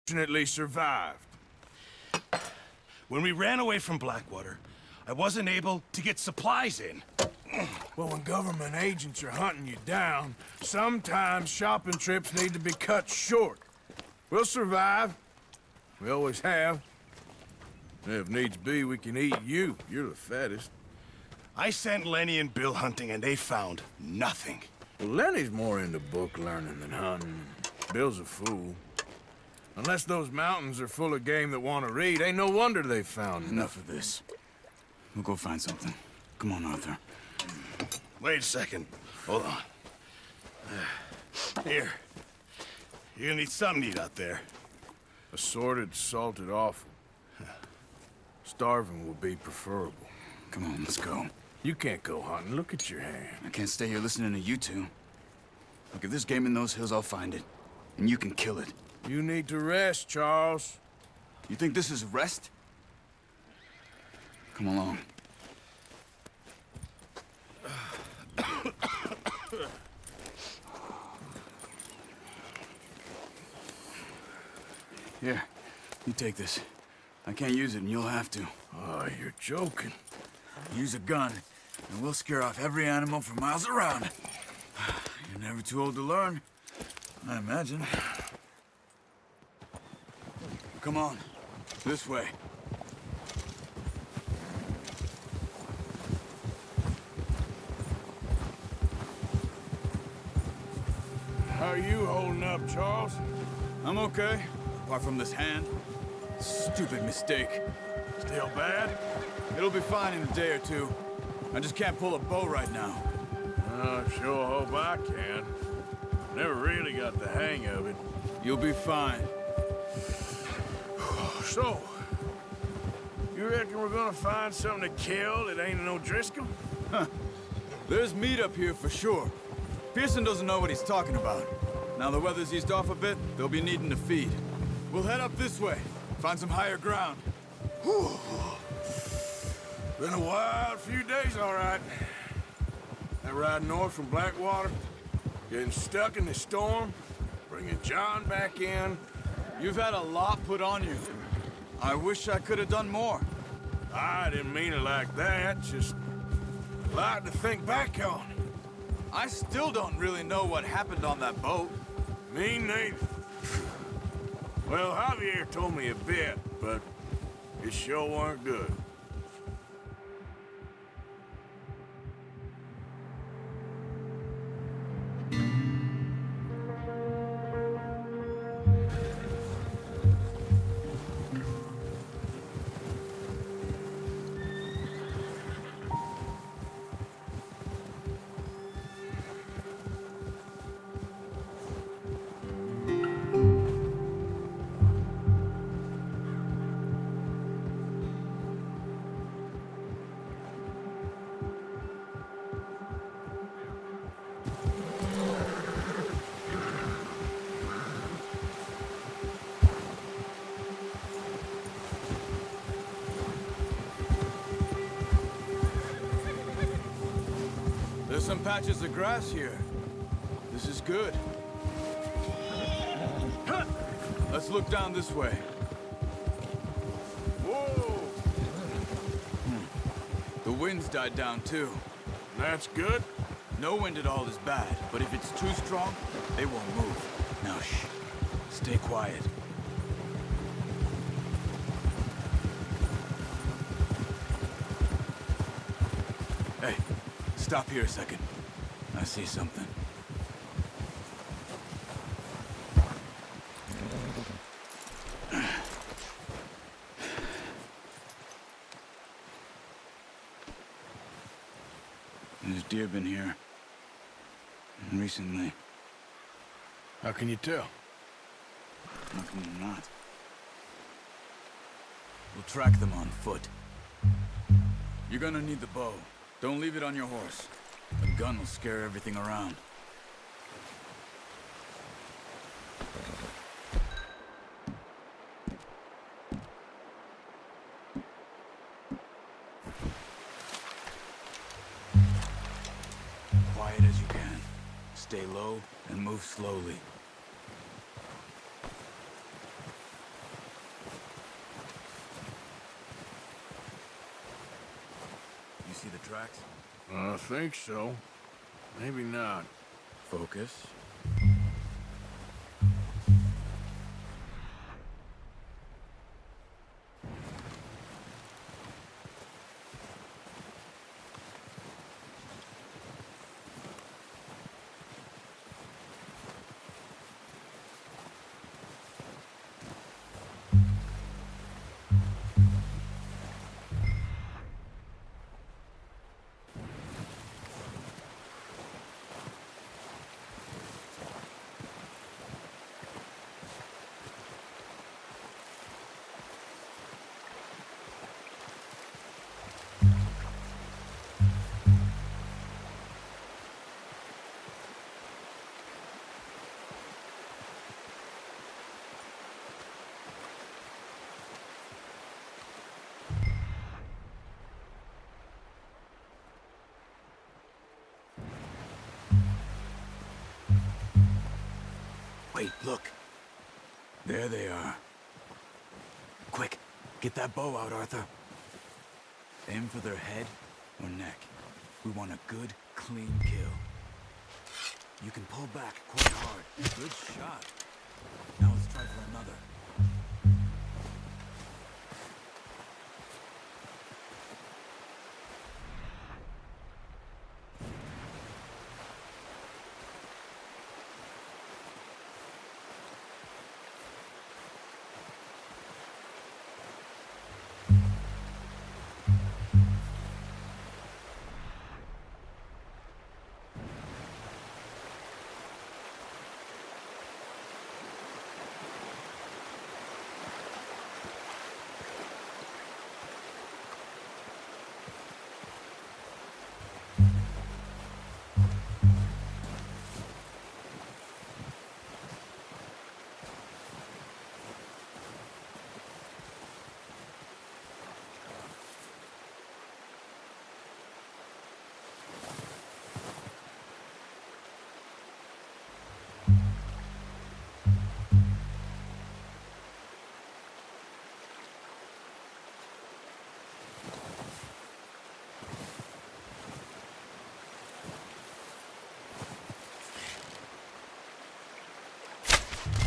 Fortunately survived. When we ran away from Blackwater, I wasn't able to get supplies in. Well, when government agents are hunting you down, sometimes shopping trips need to be cut short. We'll survive. We always have. If needs be, we can eat you. You're the fattest. I sent Lenny and Bill hunting, and they found nothing. Well, Lenny's more into book learning than hunting. Bill's a fool. Unless those mountains are full of game that want to read, ain't no wonder they found Enough of this. We'll go find something. Come on, Arthur. Wait a second. Hold on. Here. You're gonna need something to eat out there. Assorted, salted offal. Starving would be preferable. Come on, let's go. You can't go hunting. Look at your hand. I can't stay here listening to you two. Look, if there's game in those hills, I'll find it. And you can kill it. You need to rest, Charles. You think this is rest? Come along. Here, you take this. I can't use it, and you'll have to. Oh, you're joking. Use a gun, and we'll scare off every animal for miles around. You're never too old to learn, I imagine. Come on, this way. How are you holding up, Charles? I'm okay, apart from this hand. Stupid mistake. Still bad? It'll be fine in a day or two. I just can't pull a bow right now. I sure hope I can. Never really got the hang of it. You'll be fine. So, you reckon we're gonna find something to kill that ain't no Driscoll? There's meat up here for sure. Pearson doesn't know what he's talking about. Now the weather's eased off a bit, they'll be needing to feed. We'll head up this way, find some higher ground. Whew. Been a wild few days, all right. That ride north from Blackwater, getting stuck in the storm, bringing John back in. You've had a lot put on you. I wish I could have done more. I didn't mean it like that, just a lot to think back on. I still don't really know what happened on that boat. Me neither. Well, Javier told me a bit, but it sure weren't good. There's some patches of grass here. This is good. Let's look down this way. Whoa! The wind's died down too. That's good. No wind at all is bad, but if it's too strong, they won't move. Now shh. Stay quiet. Hey, stop here a second. I see something. There's deer been here. Recently. How can you tell? How come they're not? We'll track them on foot. You're gonna need the bow. Don't leave it on your horse. A gun will scare everything around. Quiet as you can. Stay low and move slowly. see the tracks? I think so. Maybe not. Focus. Wait, look. There they are. Quick, get that bow out, Arthur. Aim for their head or neck. We want a good, clean kill. You can pull back quite hard. Good shot. Now let's try for another.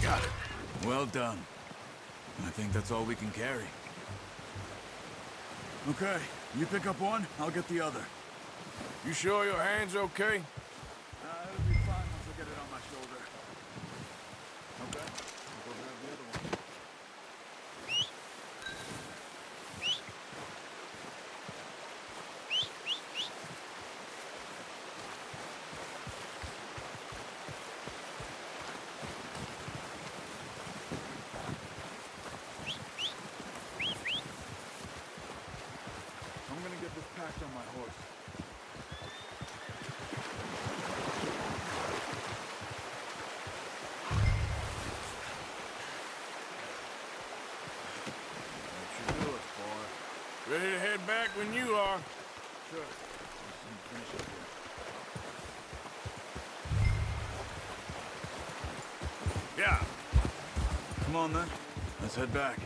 Got it. Well done. I think that's all we can carry. Okay, you pick up one, I'll get the other. You sure your hand's okay? It'll be fine once I get it on my shoulder. Okay, I'll go grab the other one. I'm gonna get this packed on my horse. That should do it, boy. Ready to head back when you are. Sure. Just finish up here. Yeah. Come on then, let's head back.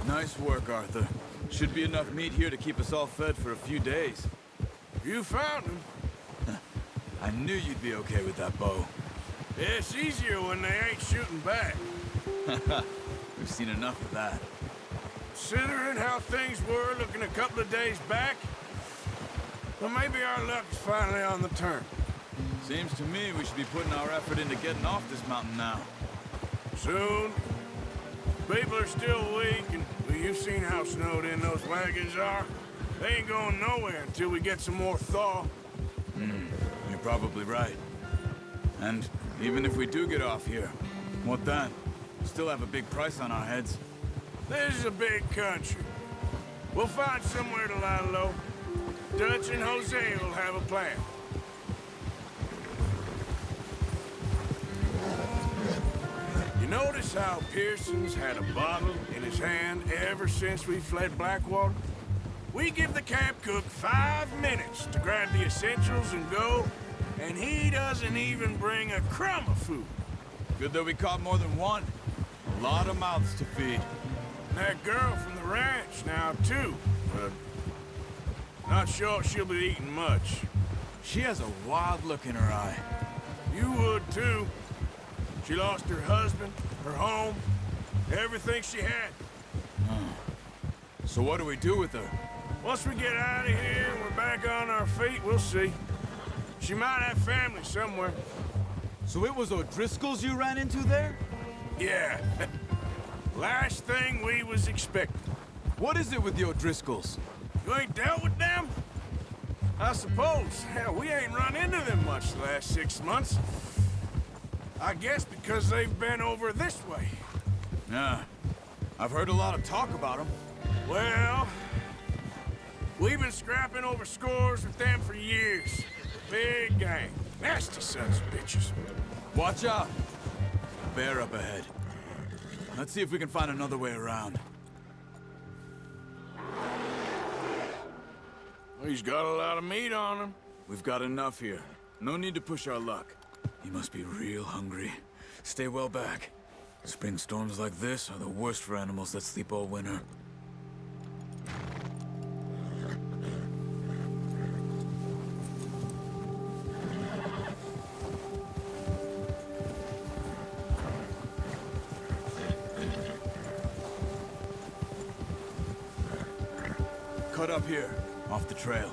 Nice work, Arthur. Should be enough meat here to keep us all fed for a few days. You found him. I knew you'd be okay with that bow. It's easier when they ain't shooting back. We've seen enough of that. Considering how things were looking a couple of days back, well, maybe our luck's finally on the turn. Seems to me we should be putting our effort into getting off this mountain now. Soon. People are still weak, and well, you've seen how snowed in those wagons are. They ain't going nowhere until we get some more thaw. You're probably right. And even if we do get off here, what then? We still have a big price on our heads. This is a big country. We'll find somewhere to lie low. Dutch and Jose will have a plan. You notice how Pearson's had a bottle in his hand ever since we fled Blackwater? We give the camp cook 5 minutes to grab the essentials and go, And he doesn't even bring a crumb of food. Good that we caught more than one. A lot of mouths to feed. And that girl from the ranch now, too. Not sure she'll be eating much. She has a wild look in her eye. You would, too. She lost her husband, her home, everything she had. So what do we do with her? Once we get out of here and we're back on our feet, we'll see. She might have family somewhere. So it was O'Driscoll's you ran into there? Yeah. Last thing we was expecting. What is it with the O'Driscolls? You ain't dealt with them? I suppose. Hell, we ain't run into them much the last 6 months. I guess because they've been over this way. Yeah. I've heard a lot of talk about them. Well, we've been scrapping over scores with them for years. Big gang. Nasty sons of bitches. Watch out. Bear up ahead. Let's see if we can find another way around. Well, he's got a lot of meat on him. We've got enough here. No need to push our luck. He must be real hungry. Stay well back. Spring storms like this are the worst for animals that sleep all winter. Cut up here, off the trail.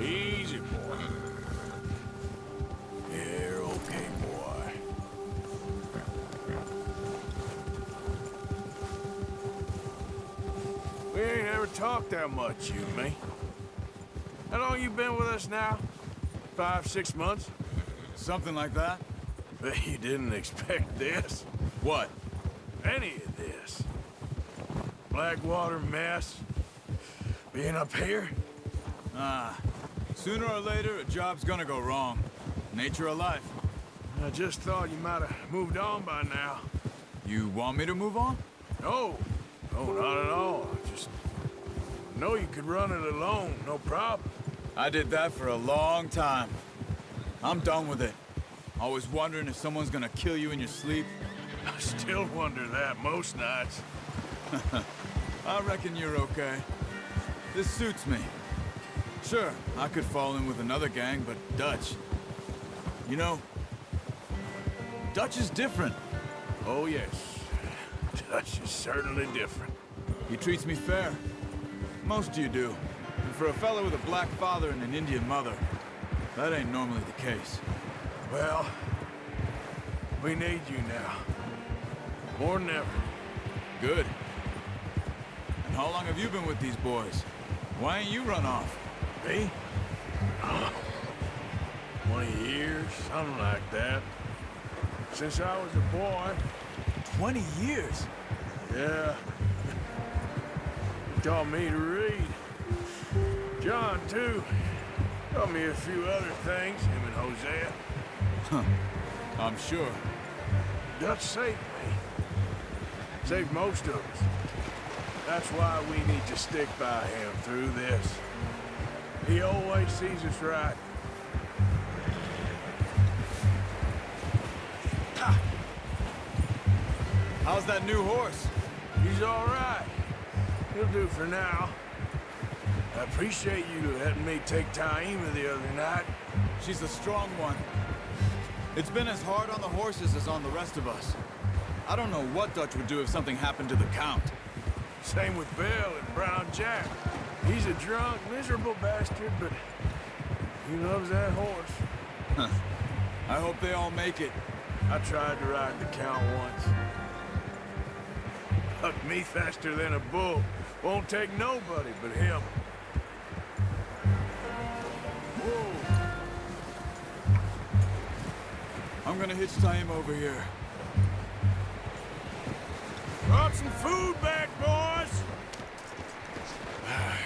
Easy, boy. You're okay, boy. We ain't ever talked that much, you and me. How long you been with us now? 5, 6 months? Something like that? Bet you didn't expect this. What? Any of this. Blackwater mess. Being up here? Sooner or later, a job's gonna go wrong. Nature of life. I just thought you might have moved on by now. You want me to move on? No. No, not at all. I just know you could run it alone, no problem. I did that for a long time. I'm done with it. Always wondering if someone's gonna kill you in your sleep. I still wonder that most nights. I reckon you're okay. This suits me. Sure, I could fall in with another gang, but Dutch... You know, Dutch is different. Oh, yes. Dutch is certainly different. He treats me fair. Most of you do. And for a fellow with a black father and an Indian mother, that ain't normally the case. Well, we need you now. More than ever. Good. And how long have you been with these boys? Why ain't you run off? Me? 20 years, something like that. Since I was a boy. 20 years? Yeah. He taught me to read. John, too. Taught me a few other things, him and Hosea. Huh. I'm sure. Dutch saved me. Saved most of us. That's why we need to stick by him through this. He always sees us right. How's that new horse? He's all right. He'll do for now. I appreciate you letting me take Taima the other night. She's a strong one. It's been as hard on the horses as on the rest of us. I don't know what Dutch would do if something happened to the Count. Same with Bill and Brown Jack. He's a drunk, miserable bastard, but he loves that horse. Huh. I hope they all make it. I tried to ride the Count once. Hucked me faster than a bull. Won't take nobody but him. Whoa. I'm gonna hitch Taima over here. Brought some food back, boys!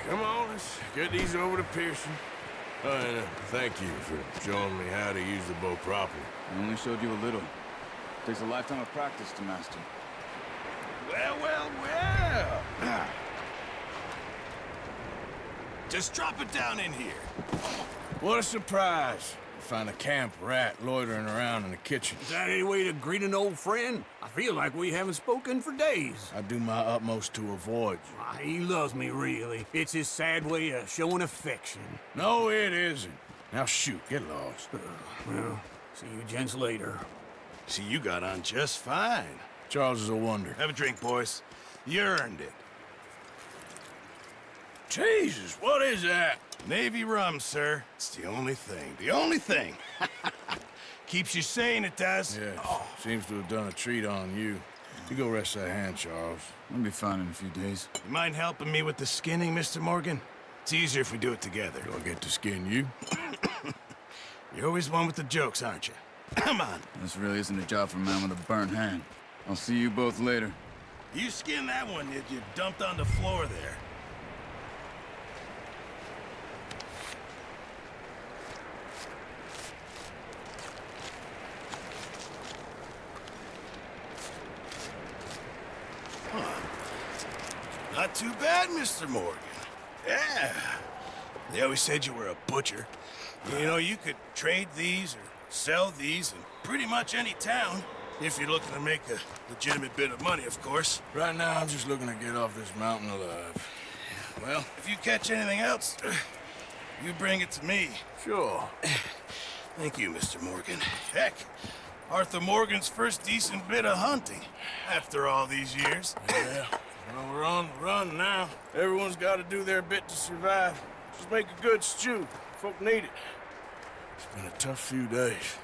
Come on, let's get these over to Pearson. And thank you for showing me how to use the bow properly. I only showed you a little. Takes a lifetime of practice to master. Well, well, well! Just drop it down in here. What a surprise. Find a camp rat loitering around in the kitchen. Is that any way to greet an old friend? I feel like we haven't spoken for days. I do my utmost to avoid you. Ah, he loves me, really. It's his sad way of showing affection. No, it isn't. Now shoot, get lost. Well, see you gents later. See, you got on just fine. Charles is a wonder. Have a drink, boys. You earned it. Jesus, what is that? Navy rum, sir. It's the only thing. The only thing. Keeps you sane, it does. Yeah, seems to have done a treat on you. You go rest that hand, Charles. I'll be fine in a few days. You mind helping me with the skinning, Mr. Morgan? It's easier if we do it together. Do I get to skin you? You're always one with the jokes, aren't you? Come on. This really isn't a job for a man with a burnt hand. I'll see you both later. You skinned that one that you dumped on the floor there. Not too bad, Mr. Morgan. Yeah. They always said you were a butcher. You know, you could trade these or sell these in pretty much any town. If you're looking to make a legitimate bit of money, of course. Right now, I'm just looking to get off this mountain alive. Well, if you catch anything else, you bring it to me. Sure. Thank you, Mr. Morgan. Heck, Arthur Morgan's first decent bit of hunting after all these years. Yeah. Well, we're on the run now. Everyone's got to do their bit to survive. Just make a good stew. Folk need it. It's been a tough few days.